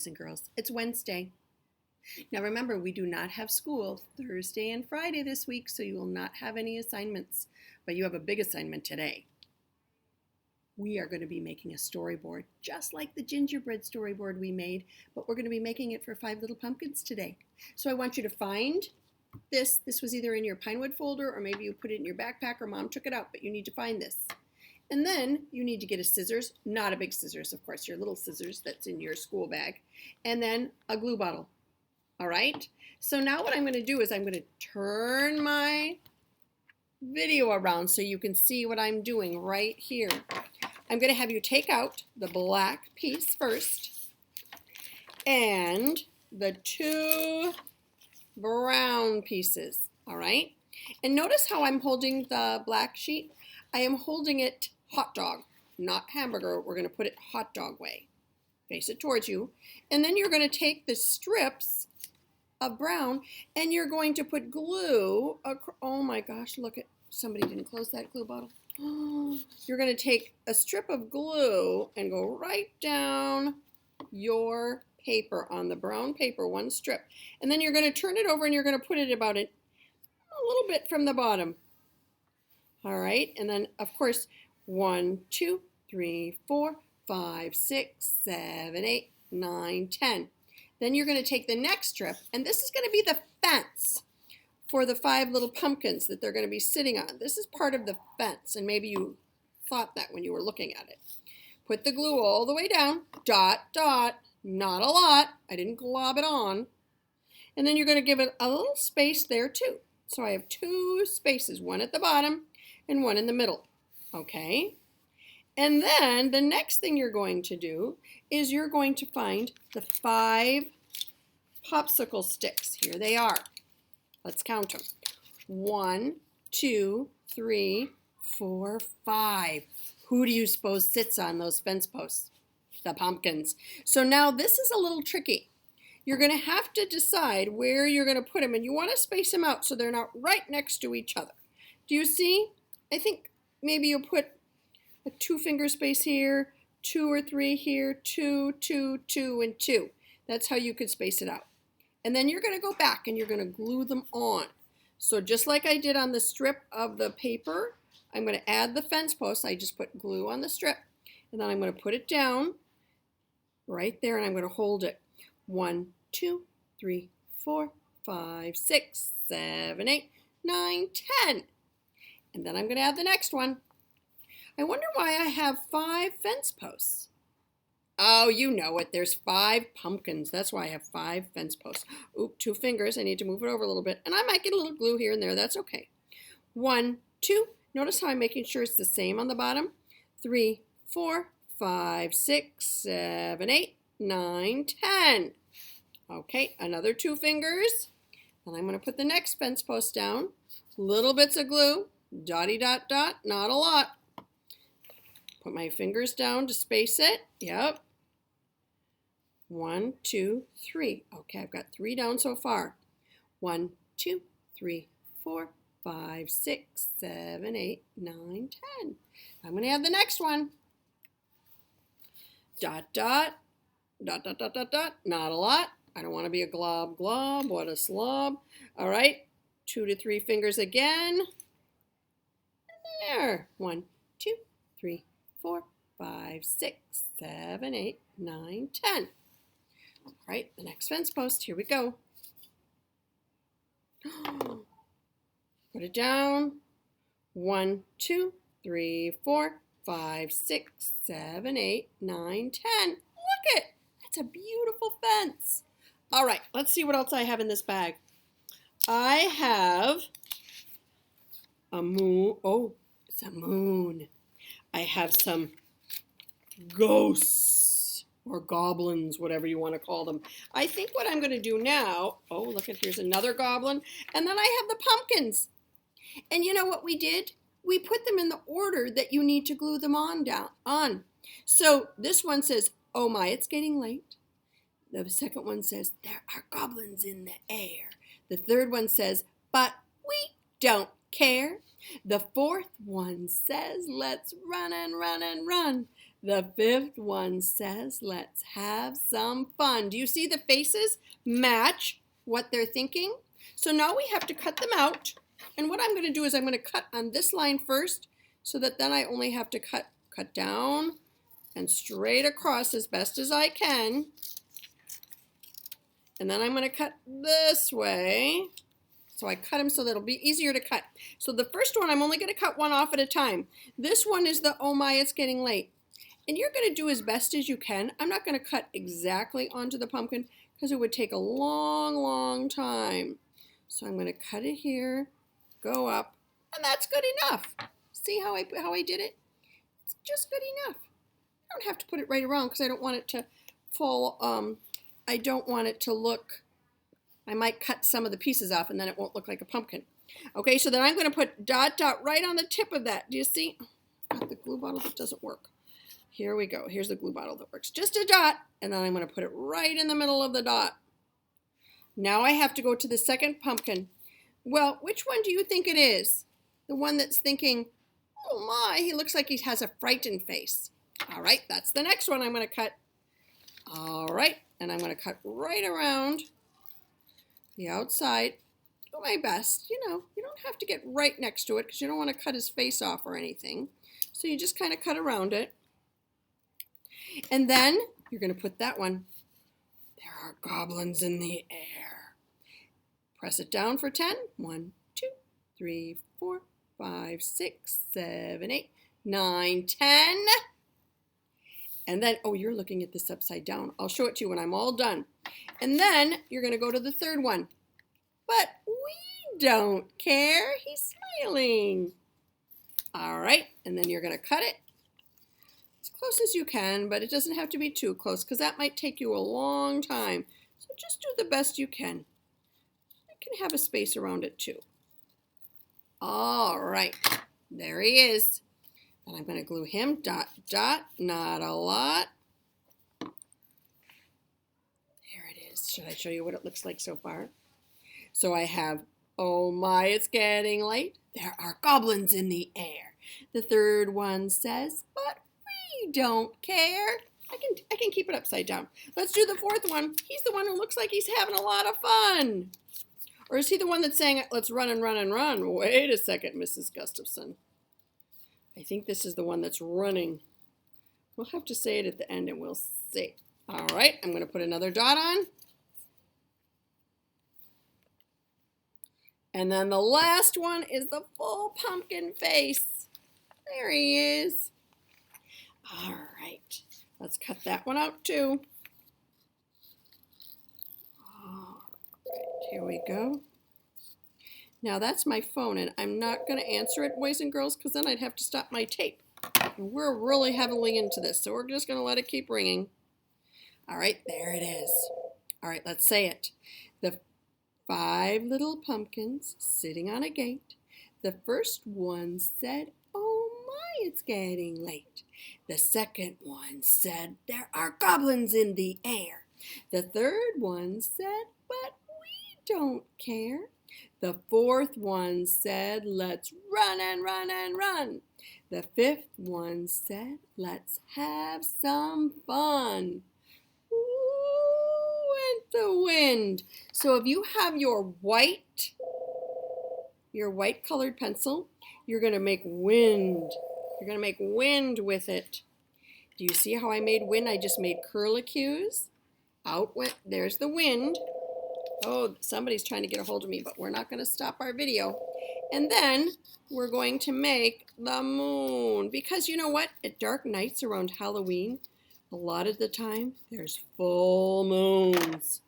and girls. It's Wednesday. Now remember, we do not have school Thursday and Friday this week, so you will not have any assignments, but you have a big assignment today. We are going to be making a storyboard, just like the gingerbread storyboard we made, but we're going to be making it for 5 little pumpkins today. So I want you to find this. This was either in your Pinewood folder, or maybe you put it in your backpack, or Mom took it out, but you need to find this. And then you need to get a scissors, not a big scissors, of course, your little scissors that's in your school bag, and then a glue bottle. All right? So now what I'm going to do is I'm going to turn my video around so you can see what I'm doing right here. I'm going to have you take out the black piece first and the 2 brown pieces. All right? And notice how I'm holding the black sheet. I am holding it hot dog, not hamburger. We're going to put it hot dog way. Face it towards you. And then you're going to take the strips of brown and you're going to put glue. Oh my gosh, look at, somebody didn't close that glue bottle. You're going to take a strip of glue and go right down your paper on the brown paper, 1 strip. And then you're going to turn it over and you're going to put it about a little bit from the bottom. All right, and then of course 1, 2, 3, 4, 5, 6, 7, 8, 9, 10. Then you're going to take the next strip, and this is going to be the fence for the 5 little pumpkins that they're going to be sitting on. This is part of the fence, and maybe you thought that when you were looking at it. Put the glue all the way down, dot, dot, not a lot. I didn't glob it on. And then you're going to give it a little space there too. So I have 2 spaces, 1 at the bottom and 1 in the middle. Okay? And then the next thing you're going to do is you're going to find the 5 popsicle sticks. Here they are. Let's count them. 1, 2, 3, 4, 5. Who do you suppose sits on those fence posts? The pumpkins. So now this is a little tricky. You're going to have to decide where you're going to put them, and you want to space them out so they're not right next to each other. Do you see? I think maybe you'll put a 2-finger space here, 2 or 3 here, 2, 2, 2, and 2. That's how you could space it out. And then you're going to go back and you're going to glue them on. So just like I did on the strip of the paper, I'm going to add the fence post. I just put glue on the strip, and then I'm going to put it down right there, and I'm going to hold it. 1, 2, 3, 4, 5, 6, 7, 8, 9, 10. And then I'm going to add the next one. I wonder why I have 5 fence posts. Oh, you know it. There's 5 pumpkins. That's why I have 5 fence posts. Oop, 2 fingers. I need to move it over a little bit. And I might get a little glue here and there. That's okay. 1, 2. Notice how I'm making sure it's the same on the bottom. 3, 4, 5, 6, 7, 8, 9, 10. Okay, another 2 fingers. And I'm going to put the next fence post down. Little bits of glue. Dotty dot dot. Not a lot. Put my fingers down to space it. Yep. 1, 2, 3. Okay, I've got 3 down so far. 1, 2, 3, 4, 5, 6, 7, 8, 9, 10. I'm going to add the next one. Dot, dot, dot, dot, dot, dot, dot. Not a lot. I don't want to be a glob, glob. What a slob. All right. 2 to 3 fingers again. There. 1, 2, 3, 4, 5, 6, 7, 8, 9, 10. All right, the next fence post. Here we go. Put it down. 1, 2, 3, 4, 5, 6, 7, 8, 9, 10. Look it. That's a beautiful fence. All right, let's see what else I have in this bag. I have a moon. Oh, it's a moon. I have some ghosts or goblins, whatever you want to call them. I think what I'm going to do now, oh, look at, here's another goblin. And then I have the pumpkins. And you know what we did? We put them in the order that you need to glue them on. So this one says, oh my, it's getting late. The second one says, there are goblins in the air. The third one says, but we don't care. The fourth one says, let's run and run and run. The fifth one says, let's have some fun. Do you see the faces match what they're thinking? So now we have to cut them out. And what I'm going to do is I'm going to cut on this line first so that then I only have to cut down and straight across as best as I can. And then I'm going to cut this way. So I cut them so that it'll be easier to cut. So the first one, I'm only going to cut one off at a time. This one is the, oh my, it's getting late. And you're going to do as best as you can. I'm not going to cut exactly onto the pumpkin because it would take a long, long time. So I'm going to cut it here, go up, and that's good enough. See how I did it? It's just good enough. I don't have to put it right around because I don't want it to fall, I don't want it to look, I might cut some of the pieces off and then it won't look like a pumpkin. Okay, so then I'm going to put dot, dot right on the tip of that. Do you see? I've got the glue bottle that doesn't work. Here we go. Here's the glue bottle that works. Just a dot, and then I'm going to put it right in the middle of the dot. Now I have to go to the second pumpkin. Well, which one do you think it is? The one that's thinking, oh my, he looks like he has a frightened face. All right, that's the next one I'm going to cut. All right, and I'm going to cut right around the outside. Do my best. You know, you don't have to get right next to it because you don't want to cut his face off or anything. So you just kind of cut around it. And then you're going to put that one. There are goblins in the air. Press it down for 10. 1, 2, 3, 4, 5, 6, 7, 8, 9, 10. And then, oh, you're looking at this upside down. I'll show it to you when I'm all done. And then you're going to go to the third one. But we don't care. He's smiling. All right. And then you're going to cut it as close as you can, but it doesn't have to be too close because that might take you a long time. So just do the best you can. You can have a space around it too. All right, there he is. And I'm going to glue him, dot, dot, not a lot. There it is. Should I show you what it looks like so far? So I have, oh my, it's getting late. There are goblins in the air. The third one says, but we don't care. I can keep it upside down. Let's do the fourth one. He's the one who looks like he's having a lot of fun. Or is he the one that's saying, let's run and run and run? Wait a second, Mrs. Gustafson. I think this is the one that's running. We'll have to say it at the end and we'll see. All right, I'm going to put another dot on. And then the last one is the full pumpkin face. There he is. All right, let's cut that one out too. All right, here we go. Now that's my phone, and I'm not going to answer it, boys and girls, because then I'd have to stop my tape. And we're really heavily into this, so we're just going to let it keep ringing. All right, there it is. All right, let's say it. The 5 little pumpkins sitting on a gate. The first one said, oh my, it's getting late. The second one said, there are goblins in the air. The third one said, but we don't care. The fourth one said, let's run and run and run. The fifth one said, let's have some fun. Ooh, went the wind. So if you have your white colored pencil, you're going to make wind. You're going to make wind with it. Do you see how I made wind? I just made curlicues. Out went, there's the wind. Oh, somebody's trying to get a hold of me, but we're not going to stop our video. And then we're going to make the moon. Because you know what? At dark nights around Halloween, a lot of the time, there's full moons.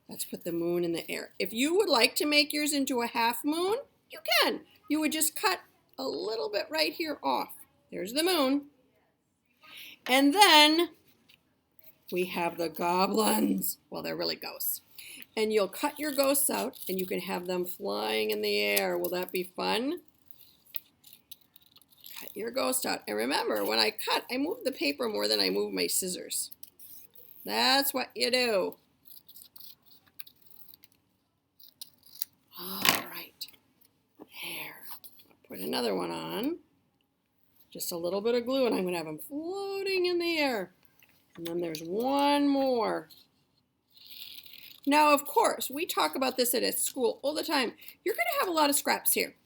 Let's put the moon in the air. If you would like to make yours into a half moon, you can. You would just cut a little bit right here off. There's the moon. And then we have the goblins. Well, they're really ghosts. And you'll cut your ghosts out, and you can have them flying in the air. Will that be fun? Cut your ghost out. And remember, when I cut, I move the paper more than I move my scissors. That's what you do. All right. There. I'll put another one on. Just a little bit of glue, and I'm going to have them floating in the air. And then there's one more. Now, of course, we talk about this at school all the time. You're going to have a lot of scraps here.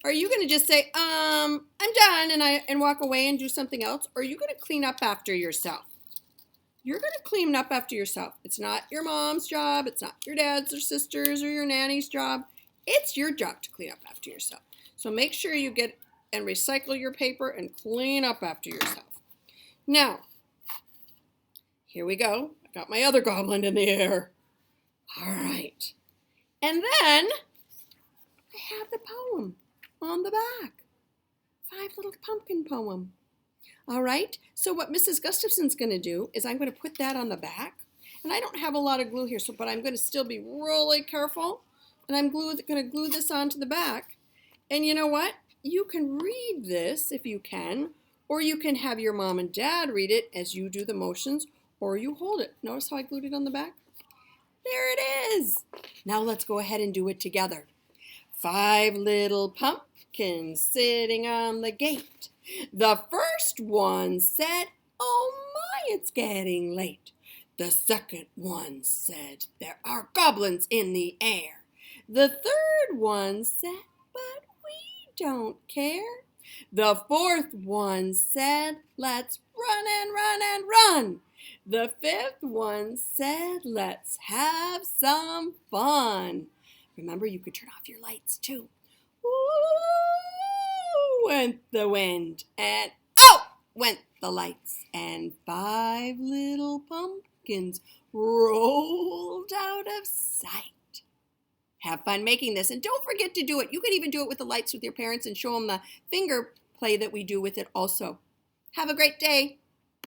Are you going to just say, I'm done, and walk away and do something else? Or are you going to clean up after yourself? You're going to clean up after yourself. It's not your mom's job. It's not your dad's or sister's or your nanny's job. It's your job to clean up after yourself. So make sure you get and recycle your paper and clean up after yourself. Now, here we go. I got my other goblin in the air. All right. And then I have the poem on the back. 5 Little Pumpkin poem. All right. So what Mrs. Gustafson's going to do is I'm going to put that on the back. And I don't have a lot of glue here, but I'm going to still be really careful. And I'm going to glue this onto the back. And you know what? You can read this if you can, or you can have your mom and dad read it as you do the motions, or you hold it. Notice how I glued it on the back? There it is. Now let's go ahead and do it together. 5 little pumpkins sitting on the gate. The first one said, "Oh my, it's getting late." The second one said, "There are goblins in the air." The third one said, "But we don't care." The fourth one said, "Let's run and run and run." The fifth one said, "Let's have some fun." Remember, you could turn off your lights too. Ooh, went the wind, and out went the lights, and 5 little pumpkins rolled out of sight. Have fun making this, and don't forget to do it. You could even do it with the lights with your parents and show them the finger play that we do with it also. Have a great day.